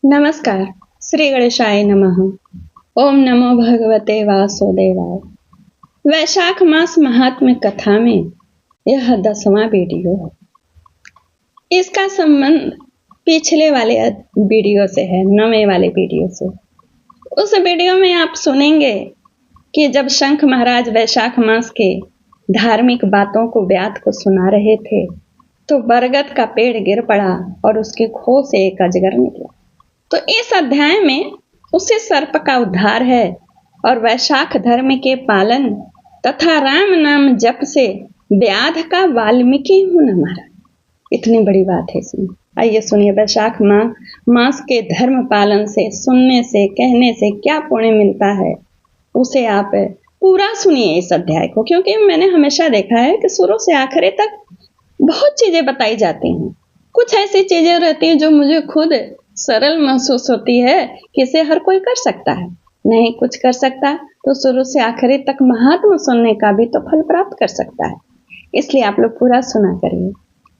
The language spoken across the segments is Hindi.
नमस्कार। श्री गणेशाय नमः। ओम नमो भगवते वासुदेवाय। वैशाख मास महात्म्य कथा में यह 10वां वीडियो है। इसका संबंध पिछले वाले वीडियो से है, 9वें वाले वीडियो से। उस वीडियो में आप सुनेंगे कि जब शंख महाराज वैशाख मास के धार्मिक बातों को व्याध को सुना रहे थे तो बरगद का पेड़ गिर पड़ा और उसके खो से एक अजगर निकला। तो इस अध्याय में उसी सर्प का उद्धार है और वैशाख धर्म के पालन तथा राम नाम जप से व्याध का वाल्मीकि हूं न मारा। इतनी बड़ी बात है इसमें। आइए सुनिए वैशाख मास के धर्म पालन से, सुनने से, कहने से क्या पुण्य मिलता है, उसे आप पूरा सुनिए इस अध्याय को। क्योंकि मैंने हमेशा देखा है कि शुरू से आखिरी तक बहुत चीजें बताई जाती हैं। कुछ ऐसी चीजें रहती हैं जो मुझे खुद सरल महसूस होती है कि इसे हर कोई कर सकता है। नहीं कुछ कर सकता तो शुरू से आखिरी तक महात्मा सुनने का भी तो फल प्राप्त कर सकता है। इसलिए आप लोग पूरा सुना करिए।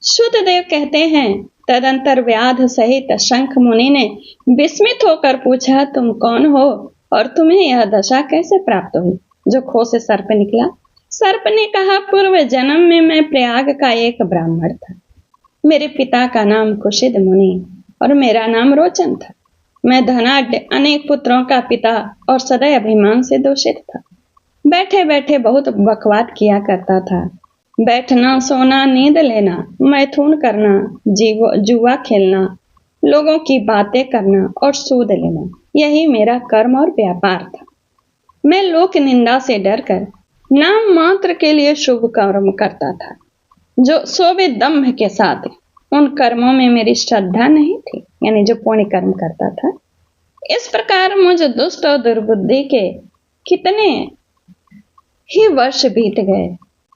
शुद्धदेव कहते हैं, तदंतर व्याध सहित शंख मुनि ने विस्मित होकर पूछा, तुम कौन हो और तुम्हें यह दशा कैसे प्राप्त हुई जो खो से सर्प निकला? सर्प ने कहा, पूर्व जन्म में मैं प्रयाग का एक ब्राह्मण था। मेरे पिता का नाम कुशिद मुनि और मेरा नाम रोचन था। मैं धनाढ्य अनेक पुत्रों का पिता और सदैव अभिमान से दूषित था। बैठे बैठे बहुत बकवाद किया करता था। बैठना, सोना, नींद लेना, मैथुन करना, जुआ खेलना, लोगों की बातें करना और सूद लेना, यही मेरा कर्म और व्यापार था। मैं लोक निंदा से डरकर नाम मात्र के लिए शुभ कर्म करता था, जो सोबे दम्भ के साथ। उन कर्मों में मेरी श्रद्धा नहीं थी, यानी जो पुण्य कर्म करता था। इस प्रकार मुझे दुष्ट और दुर्बुद्धि के कितने ही वर्ष बीत गए।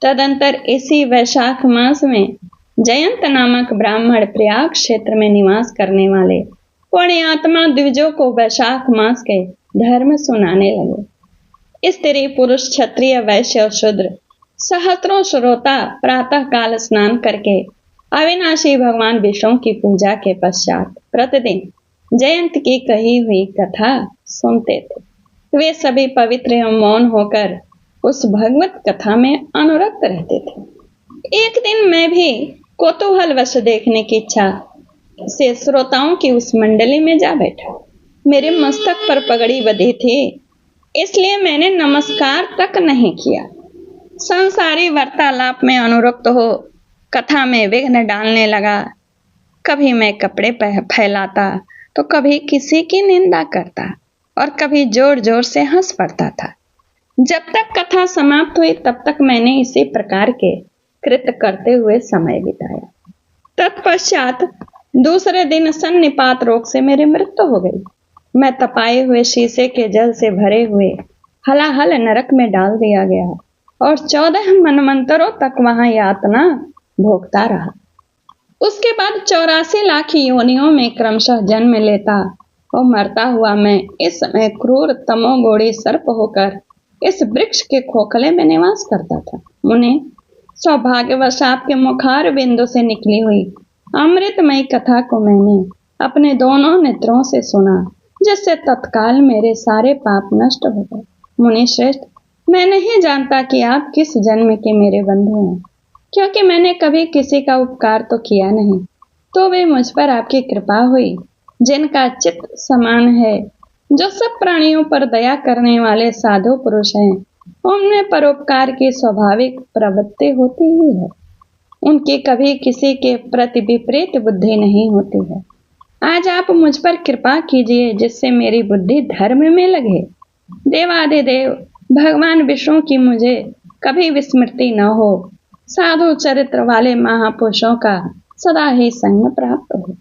तदंतर इसी वैशाख मास में जयंत नामक ब्राह्मण प्रयाग क्षेत्र में निवास करने वाले पुण्यात्मा द्विजों को वैशाख मास के धर्म सुनाने लगे। स्त्री पुरुष क्षत्रिय वैश्य और शूद्र सहस्त्रों श्रोता प्रातः काल स्नान करके अविनाशी भगवान विष्णु की पूजा के पश्चात प्रतिदिन जयंत की कही हुई कथा सुनते थे। वे सभी पवित्र एवं मौन होकर उस भगवत कथा में अनुरक्त रहते थे। एक दिन मैं भी कौतूहलवश देखने की इच्छा से श्रोताओं की उस मंडली में जा बैठा। मेरे मस्तक पर पगड़ी बंधी थी, इसलिए मैंने नमस्कार तक नहीं किया। संसारी वार्तालाप में अनुरक्त हो कथा में विघ्न डालने लगा। कभी मैं कपड़े फैलाता तो कभी किसी की निंदा करता और कभी जोर जोर से हंस पड़ता था। जब तक कथा समाप्त हुई तब तक मैंने इसी प्रकार के कृत्य करते हुए समय बिताया। तत्पश्चात दूसरे दिन सन्निपात रोग से मेरी मृत्यु हो गई। मैं तपाए हुए शीशे के जल से भरे हुए हलाहल नरक में डाल दिया गया और 14 मनमंत्रों तक वहां यातना भोगता रहा। उसके बाद 84 लाख योनियों में क्रमशः जन्म लेता और मरता हुआ मैं इस समय क्रूर तमोगोड़ी सर्प होकर इस वृक्ष के खोखले में निवास करता था। मुने, सौभाग्यवश आपके मुखार बिंदु से निकली हुई अमृतमयी कथा को मैंने अपने दोनों नेत्रों से सुना, जिससे तत्काल मेरे सारे पाप नष्ट हो गए। मुनि श्रेष्ठ, मैं नहीं जानता कि आप किस जन्म के मेरे बंधु हैं, क्योंकि मैंने कभी किसी का उपकार तो किया नहीं, तो वे मुझ पर आपकी कृपा हुई, जिनका चित्त समान है, जो सब प्राणियों पर दया करने वाले साधु पुरुष हैं। उनमें परोपकार की स्वाभाविक प्रवृत्ति होती ही है। उनकी कभी किसी के प्रति विपरीत बुद्धि नहीं होती है। आज आप मुझ पर कृपा कीजिए, जिससे मेरी बुद्धि धर्म में लगे। देवादिदेव भगवान विष्णु की मुझे कभी विस्मृति न हो। साधु चरित्र वाले महापुरुषों का सदा ही संग प्राप्त हो।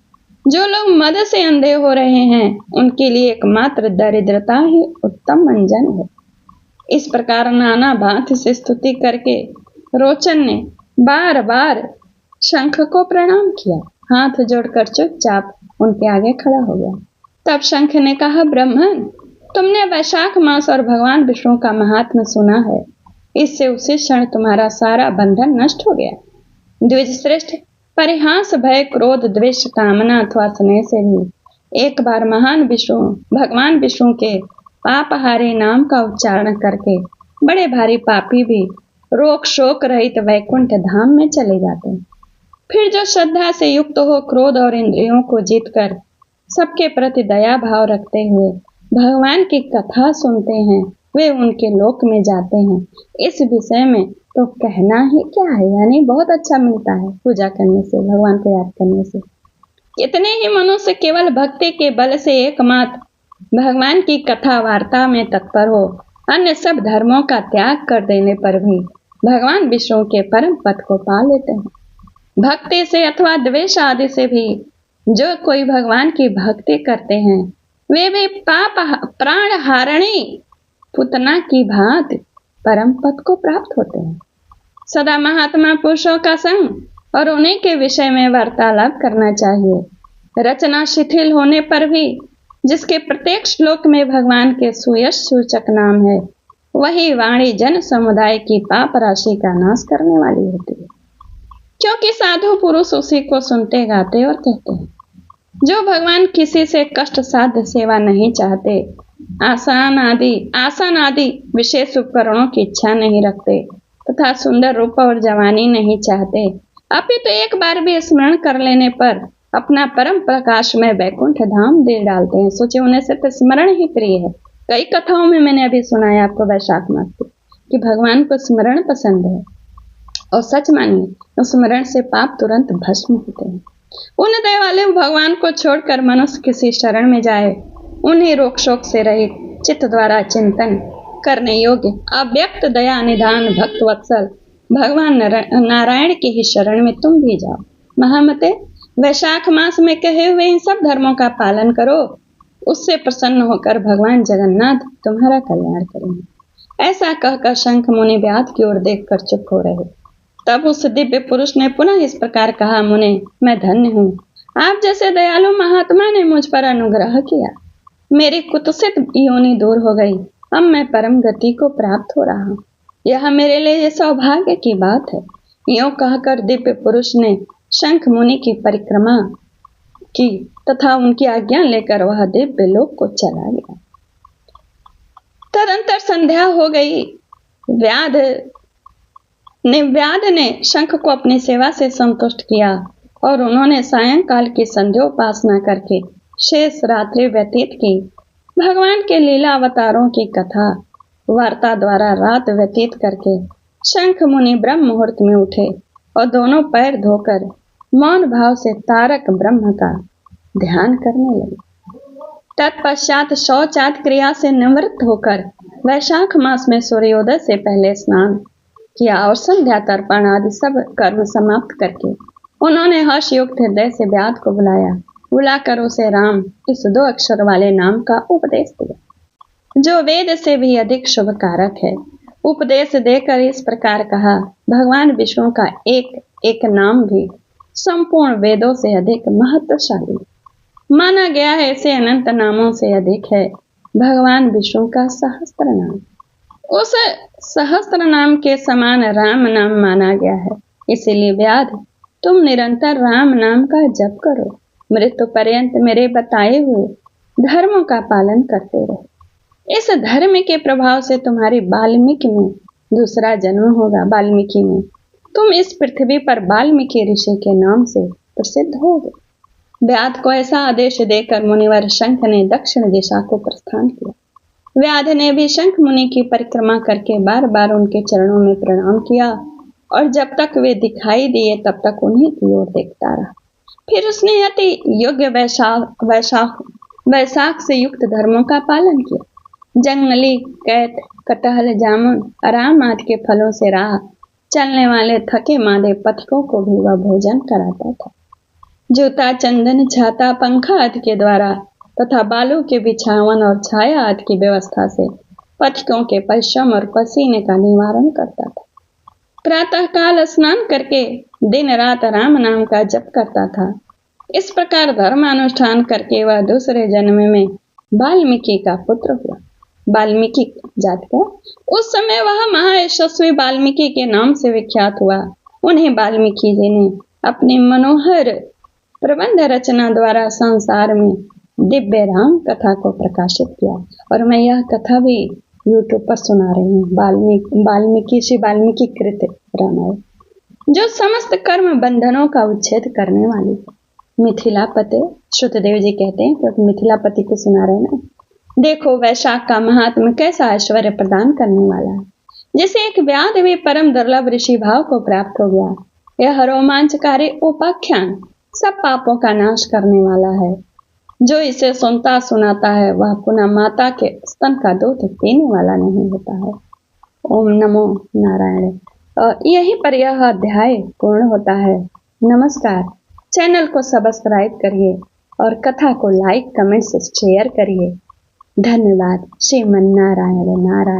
जो लोग मद से अंधे हो रहे हैं उनके लिए एकमात्र दरिद्रता ही उत्तम मंजन है। इस प्रकार नाना भांति से स्तुति करके रोचन ने बार बार शंख को प्रणाम किया। हाथ जोड़कर चुपचाप उनके आगे खड़ा हो गया। तब शंख ने कहा, ब्राह्मण, तुमने वैशाख मास और भगवान विष्णु का महात्म्य सुना है। इससे उसी क्षण तुम्हारा सारा बंधन नष्ट हो गया। द्विज श्रेष्ठ, परिहास, भय, क्रोध, द्वेष, कामना अथवा स्नेह से भी एक बार महान विष्णु भगवान विष्णु के पापहारी नाम का उच्चारण करके बड़े भारी पापी भी रोक शोक रहित वैकुंठ धाम में चले जाते हैं। फिर जो श्रद्धा से युक्त हो क्रोध और इंद्रियों को जीतकर सबके प्रति दया भाव रखते हुए भगवान की कथा सुनते हैं, वे उनके लोक में जाते हैं। इस विषय में तो कहना ही क्या है, यानी बहुत अच्छा मिलता है पूजा करने से, भगवान को याद करने से। कितने ही मनुष्य केवल भक्ति के बल से एकमात्र भगवान की कथा वार्ता में तत्पर हो, अन्य सब धर्मों का त्याग कर देने पर भी भगवान विष्णु के परम पद को पा लेते हैं। भक्ति से अथवा द्वेष आदि से भी जो कोई भगवान की भक्ति करते हैं, वे भी पाप प्राण हारिणी पुतना की भांति परम पद को प्राप्त होते हैं। सदा महात्मा पुरुषों का संग और उन्हीं के विषय में वार्तालाप करना चाहिए। रचना शिथिल होने पर भी जिसके प्रत्येक श्लोक में भगवान के सुयश सूचक नाम है, वही वाणी जन समुदाय की पाप राशि का नाश करने वाली होती है। क्योंकि साधु पुरुष उसी को सुनते गाते और कहते हैं। जो भगवान किसी से कष्ट साध्य सेवा नहीं चाहते, आसन आदि विशेष उपकरणों की इच्छा नहीं रखते तथा सुंदर रूप और जवानी नहीं चाहते, अपितु एक बार भी स्मरण कर लेने पर अपना परम प्रकाश में वैकुंठ धाम दे डालते हैं। सोचे उन्हें सिर्फ स्मरण ही प्रिय है। कई कथाओं में मैंने अभी सुनाया आपको वैशाख मास की कि भगवान को स्मरण पसंद है, और सच मानिए उस स्मरण से पाप तुरंत भस्म होते हैं। उन दया वाले भगवान को छोड़कर मनुष्य किसी शरण में जाए, उन्हें रोक शोक से रहित चित्त द्वारा चिंतन करने योग्य अव्यक्त दया निधान भक्त वत्सल भगवान नारायण की ही शरण में तुम भी जाओ। महामते, वैशाख मास में कहे हुए इन सब धर्मों का पालन करो, उससे प्रसन्न होकर भगवान जगन्नाथ तुम्हारा कल्याण करेंगे। ऐसा कहकर शंख मुनि व्याध की ओर देखकर चुप हो रहे। तब उस दिव्य पुरुष ने पुनः इस प्रकार कहा, मुने, मैं धन्य हूँ, आप जैसे दयालु महात्मा ने मुझ पर अनुग्रह किया। मेरी कुत्सित योनि दूर हो गई, अब मैं परम गति को प्राप्त हो रहा हूँ। यह मेरे लिए सौभाग्य की बात है। यूं कहकर दिव्य पुरुष ने शंख मुनि की परिक्रमा की तथा उनकी आज्ञा लेकर वह दिव्य लोक को चला गया। तदंतर संध्या हो गई। व्याध ने शंख को अपनी सेवा से संतुष्ट किया और उन्होंने सायंकाल की संध्योपासना करके शेष रात्रि व्यतीत की। भगवान के लीला अवतारों की कथा वार्ता द्वारा रात व्यतीत करके शंख मुनि ब्रह्म मुहूर्त में उठे और दोनों पैर धोकर मौन भाव से तारक ब्रह्म का ध्यान करने लगे। तत्पश्चात शौचात क्रिया से निवृत्त होकर वैशाख मास में सूर्योदय से पहले स्नान किया और संध्या तर्पण आदि सब कर्म समाप्त करके उन्होंने हर्ष युक्त हृदय से व्याध को बुलाकर उसे राम इस 2 अक्षर वाले नाम का उपदेश दिया, जो वेद से भी अधिक शुभ कारक है। उपदेश देकर इस प्रकार कहा, भगवान विष्णु का एक एक नाम भी संपूर्ण वेदों से अधिक महत्वशाली माना गया है। इसे अनंत नामों से अधिक है भगवान विष्णु का सहस्त्र नाम। उस सहस्त्र नाम के समान राम नाम माना गया है। इसीलिए व्याध, तुम निरंतर राम नाम का जप करो, मृत्यु पर्यंत मेरे बताए हुए धर्मों का पालन करते रहो। इस धर्म के प्रभाव से तुम्हारी वाल्मीकि में दूसरा जन्म होगा। वाल्मीकि में तुम इस पृथ्वी पर वाल्मीकि ऋषि के नाम से प्रसिद्ध होगे। व्याध को ऐसा आदेश देकर मुनिवर शंख ने दक्षिण दिशा को प्रस्थान किया। व्याध ने भी शंख मुनि की परिक्रमा करके बार बार उनके चरणों में प्रणाम किया और जब तक वे दिखाई दिए तब तक उन्हीं की ओर देखता रहा। फिर उसने अति योग्य वैशाख से युक्त धर्मों का पालन किया। जंगली कैत, कटहल, जामुन, आराम आदि के फलों से राह चलने वाले थके मांदे पथिकों को भी वह भोजन कराता था। जूता, चंदन, छाता, पंखा आदि के द्वारा तथा बालू के बिछावन और छाया आदि की व्यवस्था से पथिकों के परिश्रम और पसीने का निवारण करता था। प्रातः काल स्नान करके दिन रात राम नाम का जप करता था। इस प्रकार धर्मानुष्ठान करके वह दूसरे जन्म में वाल्मीकि का पुत्र हुआ। वाल्मीकि जात का उस समय वह महायशस्वी वाल्मीकि के नाम से विख्यात हुआ। उन्हें वाल्मीकि जी ने अपनी मनोहर प्रबंध रचना द्वारा संसार में दिव्य राम कथा को प्रकाशित किया। और मैं यह कथा भी यूट्यूब पर सुना रही हूँ। श्री वाल्मीकि कृत रामायण, जो समस्त कर्म बंधनों का उच्छेद करने वाली मिथिलापति। श्रुतदेव जी कहते हैं क्योंकि मिथिलापति को सुना रहे ना। देखो वैशाख का महात्मा कैसा ऐश्वर्य प्रदान करने वाला है। जैसे एक व्याध भी परम दुर्लभ ऋषि भाव को प्राप्त हो गया। यह रोमांचकारी उपाख्यान सब पापों का नाश करने वाला है। जो इसे सुनता सुनाता है वह पुनः माता के स्तन का दूध पीने वाला नहीं होता है। ओम नमो नारायण। और यहीं पर यह अध्याय पूर्ण होता है। नमस्कार। चैनल को सब्सक्राइब करिए और कथा को लाइक कमेंट से शेयर करिए। धन्यवाद। श्रीमन नारायण नारायण।